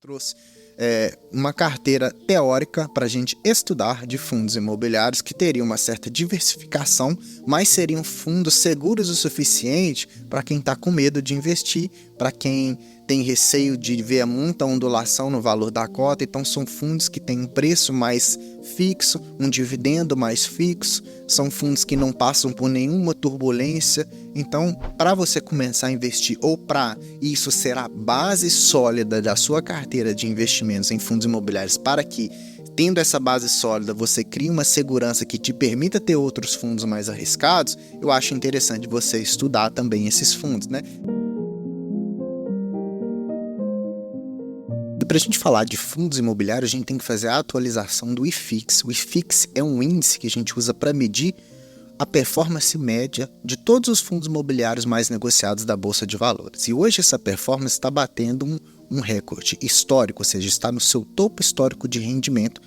Trouxe uma carteira teórica para a gente estudar de fundos imobiliários que teriam uma certa diversificação, mas seriam fundos seguros o suficiente para quem está com medo de investir, para quem tem receio de ver muita ondulação no valor da cota. Então são fundos que têm um preço mais fixo, um dividendo mais fixo, são fundos que não passam por nenhuma turbulência. Então, para você começar a investir, ou para isso ser a base sólida da sua carteira de investimentos em fundos imobiliários, para que, tendo essa base sólida, você crie uma segurança que te permita ter outros fundos mais arriscados, eu acho interessante você estudar também esses fundos, né? Para a gente falar de fundos imobiliários, a gente tem que fazer a atualização do IFIX. O IFIX é um índice que a gente usa para medir a performance média de todos os fundos imobiliários mais negociados da Bolsa de Valores. E hoje essa performance está batendo um recorde histórico, ou seja, está no seu topo histórico de rendimento.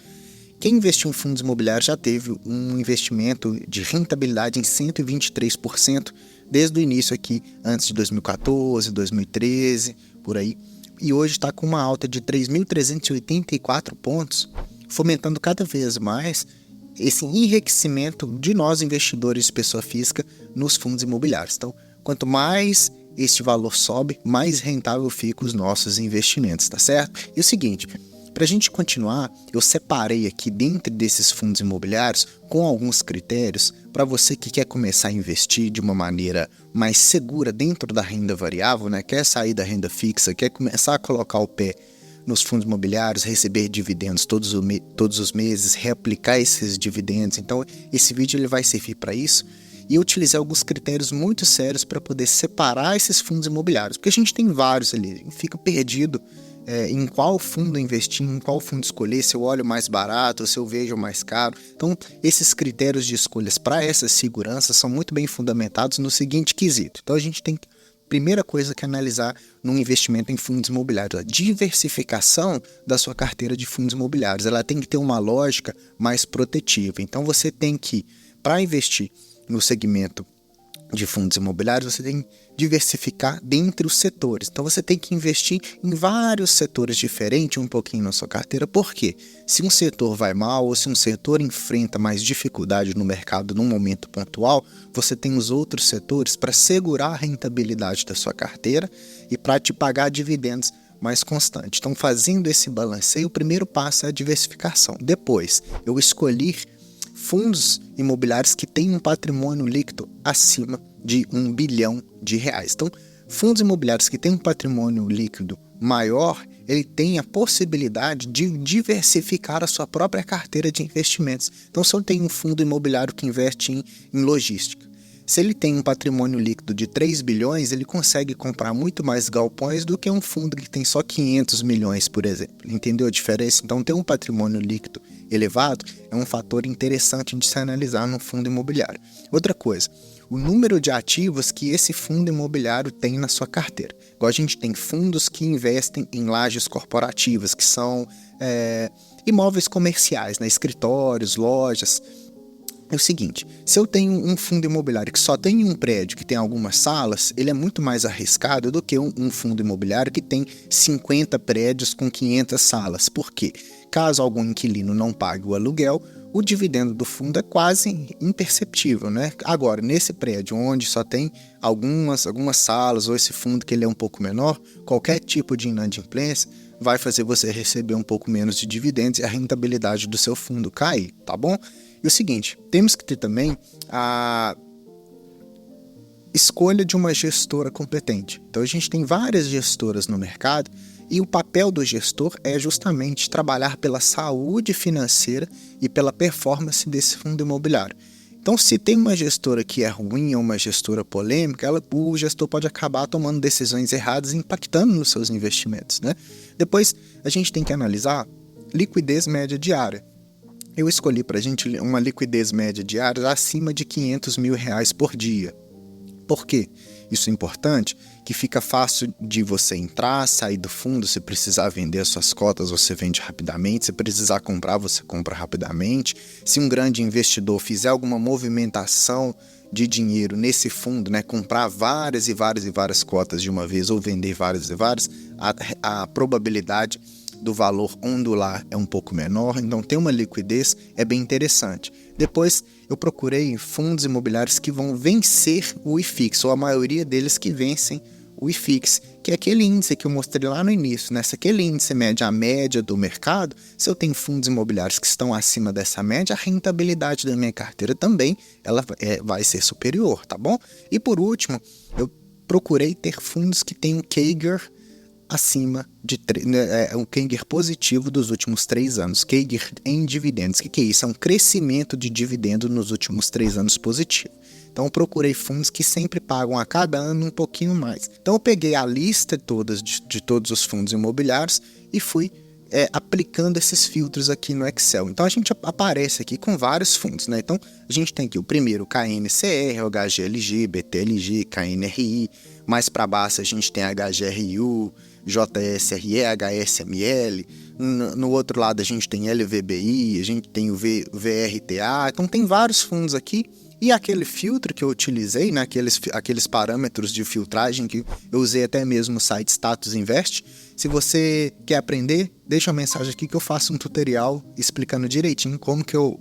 Quem investiu em fundos imobiliários já teve um investimento de rentabilidade em 123% desde o início aqui, antes de 2014, 2013, por aí. E hoje está com uma alta de 3.384 pontos, fomentando cada vez mais esse enriquecimento de nós investidores de pessoa física nos fundos imobiliários. Então, quanto mais este valor sobe, mais rentável ficam os nossos investimentos, tá certo? E o seguinte, para a gente continuar, eu separei aqui dentro desses fundos imobiliários com alguns critérios para você que quer começar a investir de uma maneira mais segura dentro da renda variável, né? Quer sair da renda fixa, quer começar a colocar o pé nos fundos imobiliários, receber dividendos todos os meses, reaplicar esses dividendos. Então, esse vídeo ele vai servir para isso. E eu utilizei alguns critérios muito sérios para poder separar esses fundos imobiliários, porque a gente tem vários ali, fica perdido em qual fundo investir, em qual fundo escolher, se eu olho mais barato, se eu vejo mais caro. Então, esses critérios de escolhas para essa segurança são muito bem fundamentados no seguinte quesito. Então, a gente tem que, primeira coisa que analisar num investimento em fundos imobiliários, a diversificação da sua carteira de fundos imobiliários. Ela tem que ter uma lógica mais protetiva. Então, você tem que, para investir no segmento de fundos imobiliários, você tem que diversificar dentre os setores. Então, você tem que investir em vários setores diferentes um pouquinho na sua carteira. Por quê? Se um setor vai mal ou se um setor enfrenta mais dificuldade no mercado num momento pontual, você tem os outros setores para segurar a rentabilidade da sua carteira e para te pagar dividendos mais constante. Então, fazendo esse balanceio, o primeiro passo é a diversificação. Depois, eu escolhi fundos imobiliários que têm um patrimônio líquido acima de R$1 bilhão. Então, fundos imobiliários que têm um patrimônio líquido maior, ele tem a possibilidade de diversificar a sua própria carteira de investimentos. Então, se eu tenho um fundo imobiliário que investe em logística, se ele tem um patrimônio líquido de 3 bilhões, ele consegue comprar muito mais galpões do que um fundo que tem só 500 milhões, por exemplo. Entendeu a diferença? Então, ter um patrimônio líquido elevado é um fator interessante de se analisar no fundo imobiliário. Outra coisa, o número de ativos que esse fundo imobiliário tem na sua carteira. Igual a gente tem fundos que investem em lajes corporativas, que são imóveis comerciais, né? Escritórios, lojas. É o seguinte, se eu tenho um fundo imobiliário que só tem um prédio que tem algumas salas, ele é muito mais arriscado do que um fundo imobiliário que tem 50 prédios com 500 salas. Por quê? Caso algum inquilino não pague o aluguel, o dividendo do fundo é quase imperceptível, né? Agora, nesse prédio onde só tem algumas salas, ou esse fundo que ele é um pouco menor, qualquer tipo de inadimplência vai fazer você receber um pouco menos de dividendos e a rentabilidade do seu fundo cair, tá bom? E o seguinte, temos que ter também a escolha de uma gestora competente. Então, a gente tem várias gestoras no mercado e o papel do gestor é justamente trabalhar pela saúde financeira e pela performance desse fundo imobiliário. Então, se tem uma gestora que é ruim ou uma gestora polêmica, o gestor pode acabar tomando decisões erradas e impactando nos seus investimentos, né? Depois, a gente tem que analisar liquidez média diária. Eu escolhi para a gente uma liquidez média diária acima de R$500 mil por dia. Por quê? Isso é importante, que fica fácil de você entrar, sair do fundo. Se precisar vender as suas cotas, você vende rapidamente. Se precisar comprar, você compra rapidamente. Se um grande investidor fizer alguma movimentação de dinheiro nesse fundo, né, comprar várias cotas de uma vez ou vender várias, a probabilidade do valor ondular é um pouco menor, então ter uma liquidez é bem interessante. Depois eu procurei fundos imobiliários que vão vencer o IFIX, ou a maioria deles que vencem o IFIX, que é aquele índice que eu mostrei lá no início, né? Se aquele índice mede a média do mercado, se eu tenho fundos imobiliários que estão acima dessa média, a rentabilidade da minha carteira também vai ser superior, tá bom? E por último, eu procurei ter fundos que tenham CAGR acima de um CAGR positivo dos últimos 3 anos, CAGR em dividendos. O que é isso? É um crescimento de dividendo nos últimos 3 anos positivo. Então eu procurei fundos que sempre pagam a cada ano um pouquinho mais. Então eu peguei a lista de todos os fundos imobiliários e fui aplicando esses filtros aqui no Excel. Então a gente aparece aqui com vários fundos, né? Então a gente tem aqui o primeiro, KNCR, HGLG, BTLG, KNRI. Mais para baixo a gente tem HGRU, JSRE, HSML. No outro lado a gente tem LVBI, a gente tem o VRTA. Então tem vários fundos aqui. E aquele filtro que eu utilizei, né, aqueles parâmetros de filtragem que eu usei até mesmo no site Status Invest, se você quer aprender, deixa uma mensagem aqui que eu faço um tutorial explicando direitinho como que eu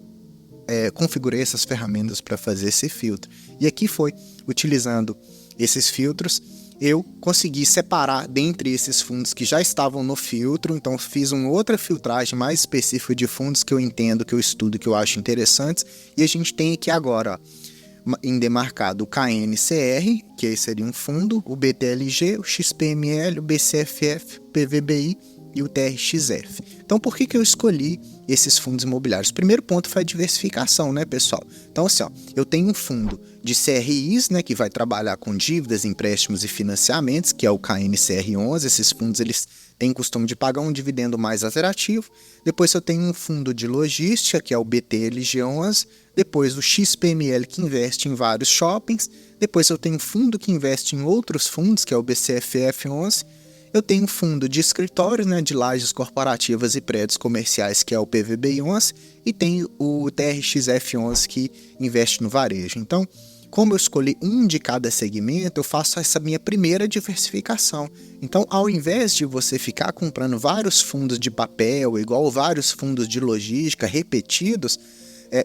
configurei essas ferramentas para fazer esse filtro. E aqui foi, utilizando esses filtros, eu consegui separar dentre esses fundos que já estavam no filtro, então fiz uma outra filtragem mais específica de fundos que eu entendo, que eu estudo, que eu acho interessantes, e a gente tem aqui agora, ó, em demarcado o KNCR, que esse seria um fundo, o BTLG, o XPML, o BCFF, PVBI e o TRXF. Então, por que eu escolhi esses fundos imobiliários? O primeiro ponto foi a diversificação, né, pessoal? Então, assim, ó, eu tenho um fundo de CRIs, né, que vai trabalhar com dívidas, empréstimos e financiamentos, que é o KNCR11. Esses fundos, eles têm costume de pagar um dividendo mais atrativo. Depois eu tenho um fundo de logística, que é o BTLG11. Depois o XPML, que investe em vários shoppings. Depois eu tenho um fundo que investe em outros fundos, que é o BCFF11. Eu tenho um fundo de escritórios, né, de lajes corporativas e prédios comerciais, que é o PVBI11, e tenho o TRXF11, que investe no varejo. Então, como eu escolhi um de cada segmento, eu faço essa minha primeira diversificação. Então, ao invés de você ficar comprando vários fundos de papel, igual vários fundos de logística repetidos,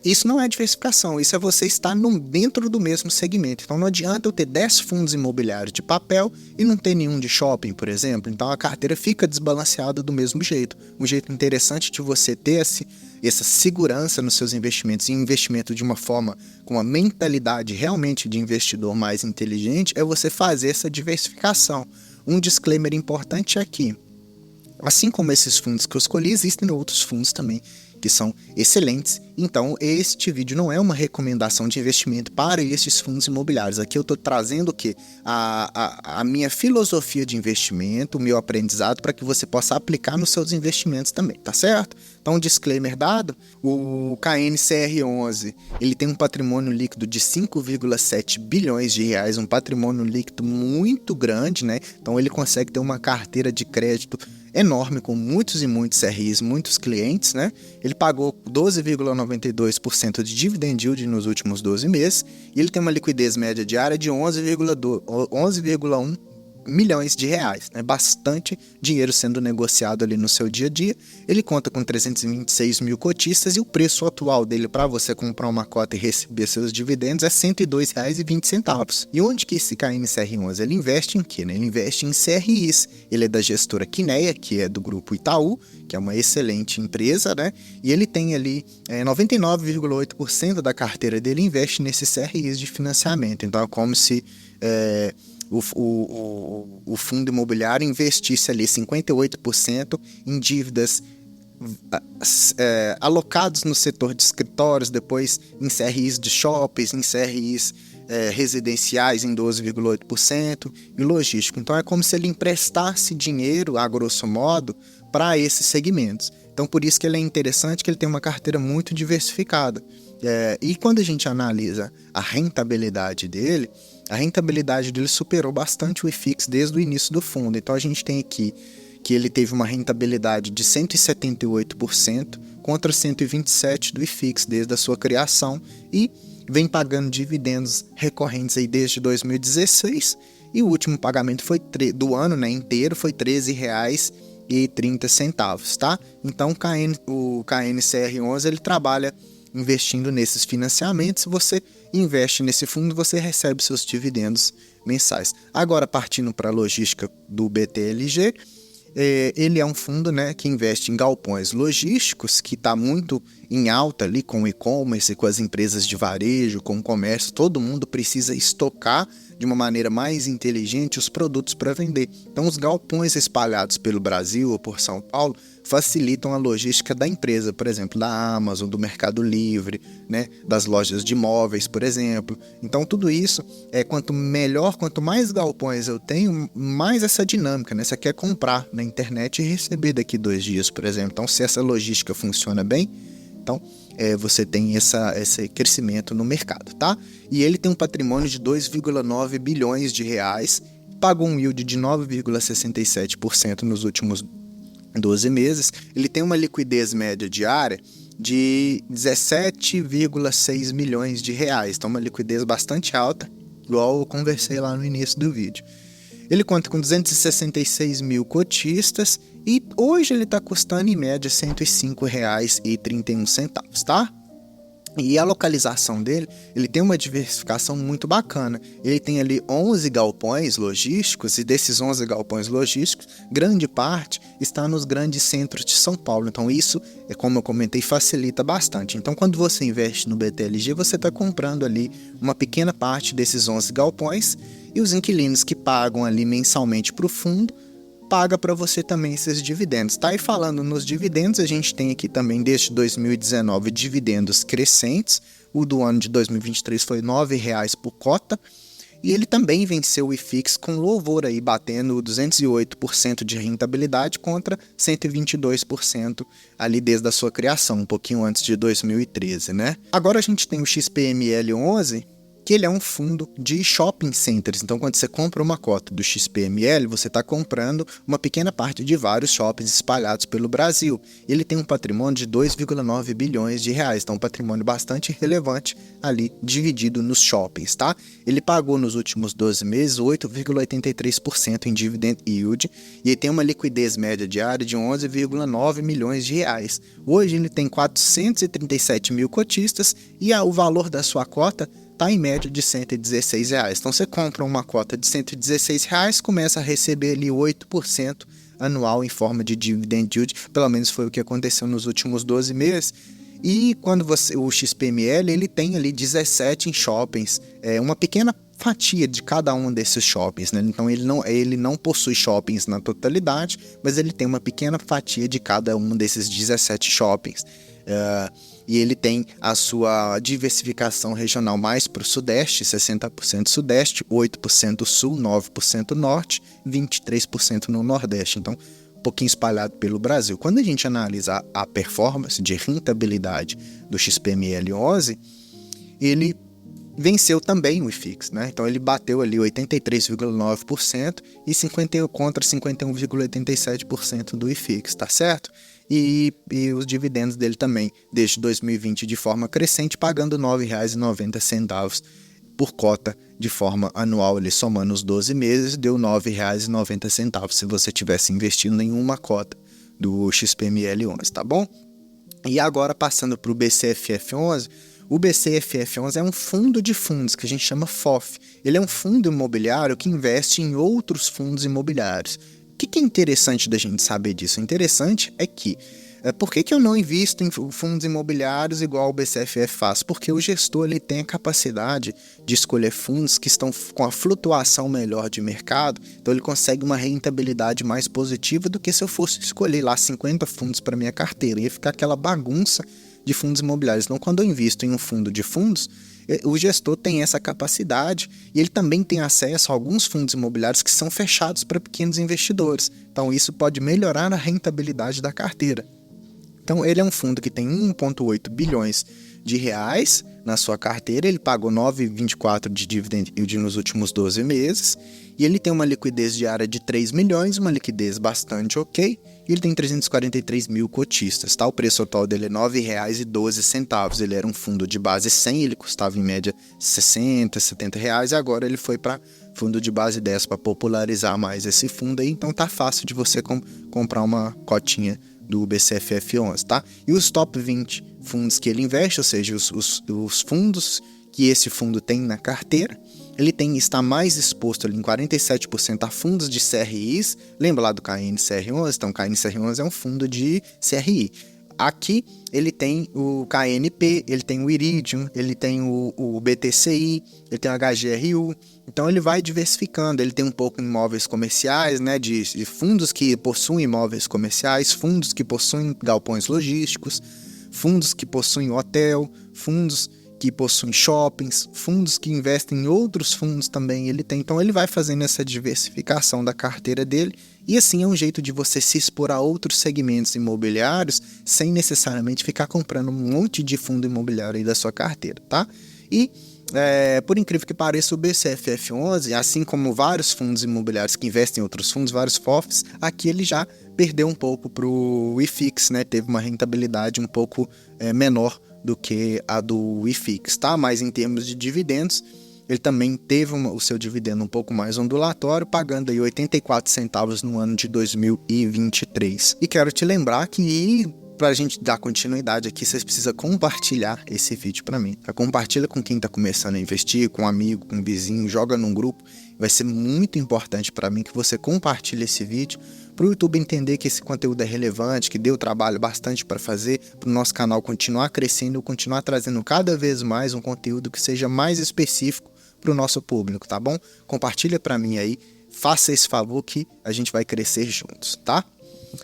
isso não é diversificação, isso é você estar dentro do mesmo segmento. Então não adianta eu ter 10 fundos imobiliários de papel e não ter nenhum de shopping, por exemplo. Então a carteira fica desbalanceada do mesmo jeito. Um jeito interessante de você ter essa segurança nos seus investimentos e investimento de uma forma com uma mentalidade realmente de investidor mais inteligente é você fazer essa diversificação. Um disclaimer importante é que, assim como esses fundos que eu escolhi, existem outros fundos também que são excelentes. Então, este vídeo não é uma recomendação de investimento para esses fundos imobiliários. Aqui eu estou trazendo o quê? A minha filosofia de investimento, o meu aprendizado, para que você possa aplicar nos seus investimentos também, tá certo? Então, um disclaimer dado, o KNCR11, ele tem um patrimônio líquido de 5,7 bilhões de reais, um patrimônio líquido muito grande, né? Então, ele consegue ter uma carteira de crédito enorme, com muitos e muitos RIs, muitos clientes, né? Ele pagou 12,92% de dividend yield nos últimos 12 meses e ele tem uma liquidez média diária de 11,1 milhões de reais, né? Bastante dinheiro sendo negociado ali no seu dia a dia. Ele conta com 326 mil cotistas e o preço atual dele para você comprar uma cota e receber seus dividendos é R$ 102,20. E onde que esse KNCR11? Ele investe em quê, né? Ele investe em CRIs. Ele é da gestora Quineia, que é do grupo Itaú, que é uma excelente empresa, né? E ele tem ali 99,8% da carteira dele investe nesses CRIs de financiamento. Então é como se o fundo imobiliário investisse ali 58% em dívidas alocados no setor de escritórios, depois em CRIs de shoppings, em CRIs residenciais em 12,8% e logístico. Então é como se ele emprestasse dinheiro, a grosso modo, para esses segmentos. Então por isso que ele é interessante, que ele tem uma carteira muito diversificada. E quando a gente analisa a rentabilidade dele superou bastante o IFIX desde o início do fundo. Então a gente tem aqui que ele teve uma rentabilidade de 178% contra 127% do IFIX desde a sua criação e vem pagando dividendos recorrentes aí desde 2016 e o último pagamento foi do ano, né, inteiro foi R$ 13,00 2,30, tá? Então o KNCR11 ele trabalha investindo nesses financiamentos. Se você investe nesse fundo, você recebe seus dividendos mensais. Agora, partindo para a logística do BTLG, ele é um fundo, né, que investe em galpões logísticos, que está muito em alta ali com o e-commerce, com as empresas de varejo, com o comércio. Todo mundo precisa estocar de uma maneira mais inteligente os produtos para vender. Então, os galpões espalhados pelo Brasil ou por São Paulo facilitam a logística da empresa, por exemplo, da Amazon, do Mercado Livre, né, das lojas de imóveis, por exemplo. Então, tudo isso, quanto mais galpões eu tenho, mais essa dinâmica, né? Você quer comprar na internet e receber daqui 2 dias, por exemplo. Então, se essa logística funciona bem, então você tem esse crescimento no mercado, tá? E ele tem um patrimônio de 2,9 bilhões de reais, pagou um yield de 9,67% nos últimos 12 meses, ele tem uma liquidez média diária de 17,6 milhões de reais, então uma liquidez bastante alta, igual eu conversei lá no início do vídeo. Ele conta com 266 mil cotistas e hoje ele está custando em média R$ 105,31, tá? E a localização dele, ele tem uma diversificação muito bacana. Ele tem ali 11 galpões logísticos e desses 11 galpões logísticos, grande parte está nos grandes centros de São Paulo. Então isso, como eu comentei, facilita bastante. Então quando você investe no BTLG, você está comprando ali uma pequena parte desses 11 galpões e os inquilinos que pagam ali mensalmente para o fundo, paga para você também esses dividendos, tá? E falando nos dividendos, a gente tem aqui também desde 2019 dividendos crescentes. O do ano de 2023 foi R$ 9,00 por cota. E ele também venceu o IFIX com louvor aí, batendo 208% de rentabilidade contra 122% ali desde a sua criação, um pouquinho antes de 2013, né? Agora a gente tem o XPML11, que ele é um fundo de shopping centers. Então, quando você compra uma cota do XPML, você está comprando uma pequena parte de vários shoppings espalhados pelo Brasil. Ele tem um patrimônio de 2,9 bilhões de reais, então um patrimônio bastante relevante ali, dividido nos shoppings, tá? Ele pagou nos últimos 12 meses 8,83% em dividend yield e ele tem uma liquidez média diária de 11,9 milhões de reais. Hoje ele tem 437 mil cotistas e o valor da sua cota está em média de R$ 116. Então você compra uma cota de R$ 116, começa a receber ali 8% anual em forma de dividend yield, pelo menos foi o que aconteceu nos últimos 12 meses. E quando o XPML, ele tem ali 17 em shoppings, uma pequena fatia de cada um desses shoppings, né? Então ele não possui shoppings na totalidade, mas ele tem uma pequena fatia de cada um desses 17 shoppings. E ele tem a sua diversificação regional mais para o sudeste, 60% sudeste, 8% sul, 9% norte, 23% no nordeste. Então, um pouquinho espalhado pelo Brasil. Quando a gente analisa a performance de rentabilidade do XPML11, ele venceu também o IFIX, né? Então ele bateu ali 83,9% e 50 contra 51,87% do IFIX, tá certo? E os dividendos dele também, desde 2020 de forma crescente, pagando R$ 9,90 por cota de forma anual. Ele somando os 12 meses, deu R$ 9,90 se você tivesse investido em uma cota do XPML11, tá bom? E agora passando para o BCFF11, o BCFF11 é um fundo de fundos que a gente chama FOF. Ele é um fundo imobiliário que investe em outros fundos imobiliários. O que é interessante da gente saber disso? O interessante é que, por que eu não invisto em fundos imobiliários igual o BCFF faz? Porque o gestor ele tem a capacidade de escolher fundos que estão com a flutuação melhor de mercado, então ele consegue uma rentabilidade mais positiva do que se eu fosse escolher lá 50 fundos para minha carteira. Ia ficar aquela bagunça de fundos imobiliários. Então, quando eu invisto em um fundo de fundos, o gestor tem essa capacidade e ele também tem acesso a alguns fundos imobiliários que são fechados para pequenos investidores. Então, isso pode melhorar a rentabilidade da carteira. Então, ele é um fundo que tem 1,8 bilhões de reais na sua carteira, ele pagou 9,24 de dividend yield nos últimos 12 meses, e ele tem uma liquidez diária de 3 milhões, uma liquidez bastante ok, e ele tem 343 mil cotistas, tá? O preço atual dele é R$ 9,12. Ele era um fundo de base 100, ele custava em média 60, 70 reais, e agora ele foi para fundo de base 10 para popularizar mais esse fundo aí, então tá fácil de você comprar uma cotinha do BCFF11, tá? E os top 20 fundos que ele investe, ou seja, os fundos que esse fundo tem na carteira, ele está mais exposto ali em 47% a fundos de CRIs. Lembra lá do KNCR11? Então, o KNCR11 é um fundo de CRI. Aqui ele tem o KNP, ele tem o Iridium, ele tem o BTCI, ele tem o HGRU. Então ele vai diversificando, ele tem um pouco em imóveis comerciais, né, de fundos que possuem imóveis comerciais, fundos que possuem galpões logísticos, fundos que possuem hotel, fundos que possuem shoppings, fundos que investem em outros fundos também ele tem. Então ele vai fazendo essa diversificação da carteira dele, e assim é um jeito de você se expor a outros segmentos imobiliários sem necessariamente ficar comprando um monte de fundo imobiliário aí da sua carteira, tá? E por incrível que pareça, o BCFF11, assim como vários fundos imobiliários que investem em outros fundos, vários FOFs, aqui ele já perdeu um pouco para o IFIX, né? Teve uma rentabilidade um pouco menor do que a do IFIX, tá? Mas em termos de dividendos, ele também teve o seu dividendo um pouco mais ondulatório, pagando aí 84 centavos no ano de 2023. E quero te lembrar que, para a gente dar continuidade aqui, vocês precisam compartilhar esse vídeo para mim, tá? Compartilha com quem está começando a investir, com um amigo, com um vizinho, joga num grupo. Vai ser muito importante para mim que você compartilhe esse vídeo, para o YouTube entender que esse conteúdo é relevante, que deu trabalho bastante para fazer, para o nosso canal continuar crescendo, continuar trazendo cada vez mais um conteúdo que seja mais específico para o nosso público, tá bom? Compartilha para mim aí, faça esse favor que a gente vai crescer juntos, tá?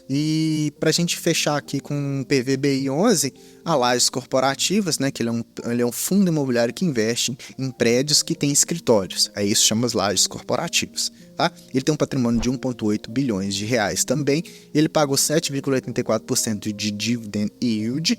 E para a gente fechar aqui com o PVBI11, a Lajes Corporativas, né, que ele é um fundo imobiliário que investe em prédios que têm escritórios. É isso que chama as Lajes Corporativas. Tá? Ele tem um patrimônio de 1,8 bilhões de reais também. Ele pagou 7,84% de dividend yield.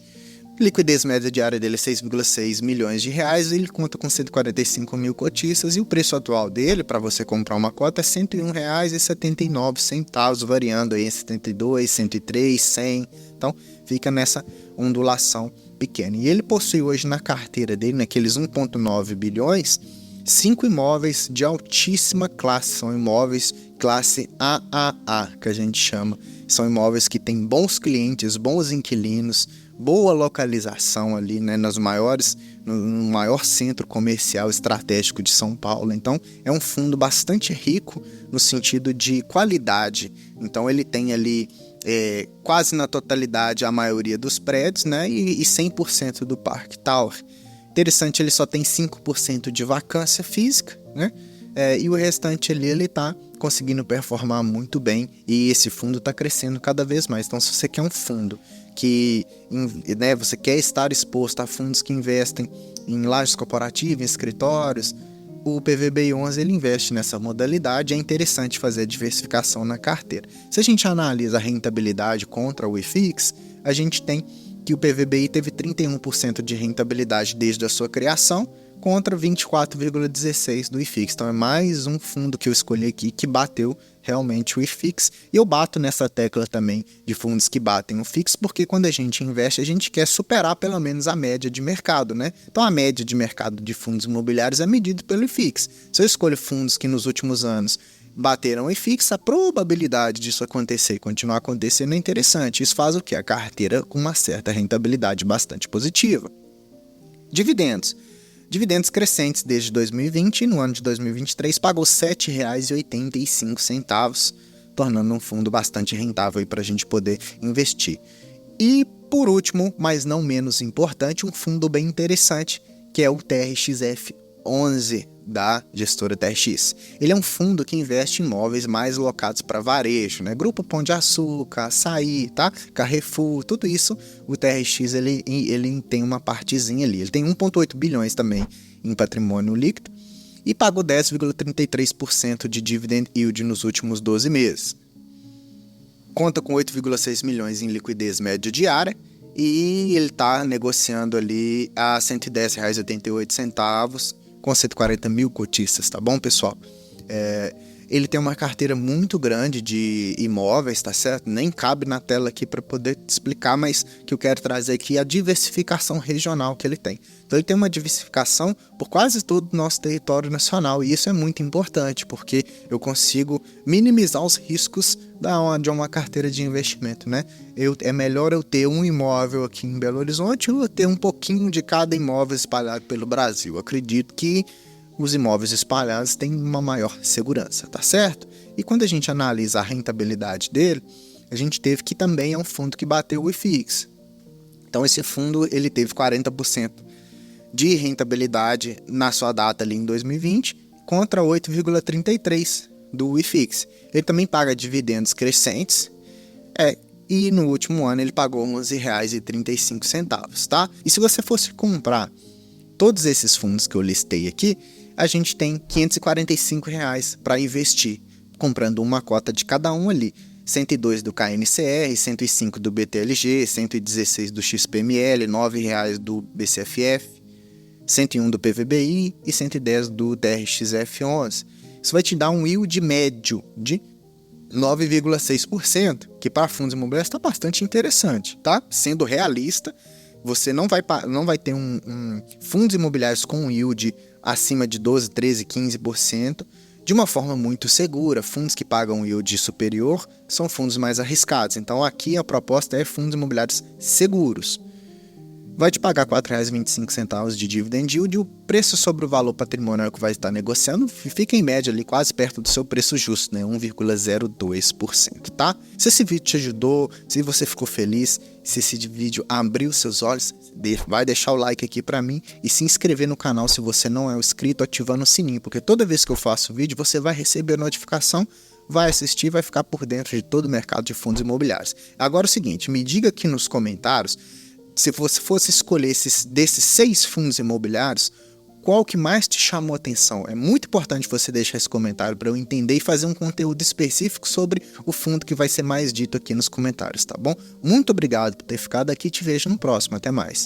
Liquidez média diária dele é 6,6 milhões de reais. Ele conta com 145 mil cotistas, e o preço atual dele para você comprar uma cota é R$ 101,79, variando aí em 72, 103, 100. Então fica nessa ondulação pequena. E ele possui hoje na carteira dele, naqueles 1,9 bilhões, 5 imóveis de altíssima classe. São imóveis classe AAA, que a gente chama. São imóveis que têm bons clientes, bons inquilinos, boa localização ali, né, no maior centro comercial estratégico de São Paulo. Então é um fundo bastante rico no sentido de qualidade. Então ele tem ali quase na totalidade a maioria dos prédios, né, e 100% do Parque Tower. Interessante, ele só tem 5% de vacância física, né? E o restante ali ele está conseguindo performar muito bem, e esse fundo está crescendo cada vez mais. Então, se você quer um fundo que, né, você quer estar exposto a fundos que investem em lajes corporativas, em escritórios, o PVBI11 ele investe nessa modalidade. É interessante fazer a diversificação na carteira. Se a gente analisa a rentabilidade contra o IFIX, a gente tem que o PVBI teve 31% de rentabilidade desde a sua criação, contra 24,16% do IFIX. Então é mais um fundo que eu escolhi aqui que bateu realmente o IFIX. E eu bato nessa tecla também de fundos que batem o IFIX, porque quando a gente investe, a gente quer superar pelo menos a média de mercado, né? Então a média de mercado de fundos imobiliários é medida pelo IFIX. Se eu escolho fundos que nos últimos anos bateram o IFIX, a probabilidade disso acontecer e continuar acontecendo é interessante. Isso faz o quê? A carteira com uma certa rentabilidade bastante positiva. Dividendos. Dividendos crescentes desde 2020, e no ano de 2023 pagou R$ 7,85, tornando um fundo bastante rentável para a gente poder investir. E por último, mas não menos importante, um fundo bem interessante, que é o TRXF11 da gestora TRX. Ele é um fundo que investe em imóveis mais locados para varejo, né? Grupo Pão de Açúcar, Açaí, tá? Carrefour, tudo isso. O TRX ele tem uma partezinha ali. Ele tem 1,8 bilhões também em patrimônio líquido e pagou 10,33% de dividend yield nos últimos 12 meses. Conta com 8,6 milhões em liquidez média diária, e ele está negociando ali a R$ 110,88, com 140 mil cotistas, tá bom, pessoal? Ele tem uma carteira muito grande de imóveis, tá certo? Nem cabe na tela aqui para poder te explicar, mas o que eu quero trazer aqui é a diversificação regional que ele tem. Então ele tem uma diversificação por quase todo o nosso território nacional, e isso é muito importante, porque eu consigo minimizar os riscos de uma carteira de investimento, né? É melhor eu ter um imóvel aqui em Belo Horizonte ou ter um pouquinho de cada imóvel espalhado pelo Brasil. Eu acredito que os imóveis espalhados têm uma maior segurança, tá certo? E quando a gente analisa a rentabilidade dele, a gente teve que também é um fundo que bateu o IFIX. Então esse fundo ele teve 40% de rentabilidade na sua data ali em 2020 contra 8,33% do IFIX. Ele também paga dividendos crescentes e no último ano ele pagou R$ 11,35, tá? E se você fosse comprar todos esses fundos que eu listei aqui, a gente tem R$ 545 para investir, comprando uma cota de cada um ali. 102 do KNCR, 105 do BTLG, 116 do XPML, R$ 9,00 do BCFF, 101 do PVBI e 110 do TRXF11. Isso vai te dar um yield médio de 9,6%, que para fundos imobiliários está bastante interessante, tá? Sendo realista, você não vai ter fundos imobiliários com um yield acima de 12, 13, 15%, de uma forma muito segura. Fundos que pagam um yield superior são fundos mais arriscados. Então aqui a proposta é fundos imobiliários seguros. Vai te pagar R$ 4,25 de dividend yield, e o preço sobre o valor patrimonial que vai estar negociando fica em média ali quase perto do seu preço justo, né? 1,02%, tá? Se esse vídeo te ajudou, se você ficou feliz, se esse vídeo abriu seus olhos, vai deixar o like aqui pra mim e se inscrever no canal se você não é inscrito, ativando o sininho, porque toda vez que eu faço vídeo você vai receber a notificação, vai assistir, vai ficar por dentro de todo o mercado de fundos imobiliários. Agora é o seguinte, me diga aqui nos comentários, se você fosse escolher desses 6 fundos imobiliários, qual que mais te chamou a atenção? É muito importante você deixar esse comentário para eu entender e fazer um conteúdo específico sobre o fundo que vai ser mais dito aqui nos comentários, tá bom? Muito obrigado por ter ficado aqui, te vejo no próximo, até mais.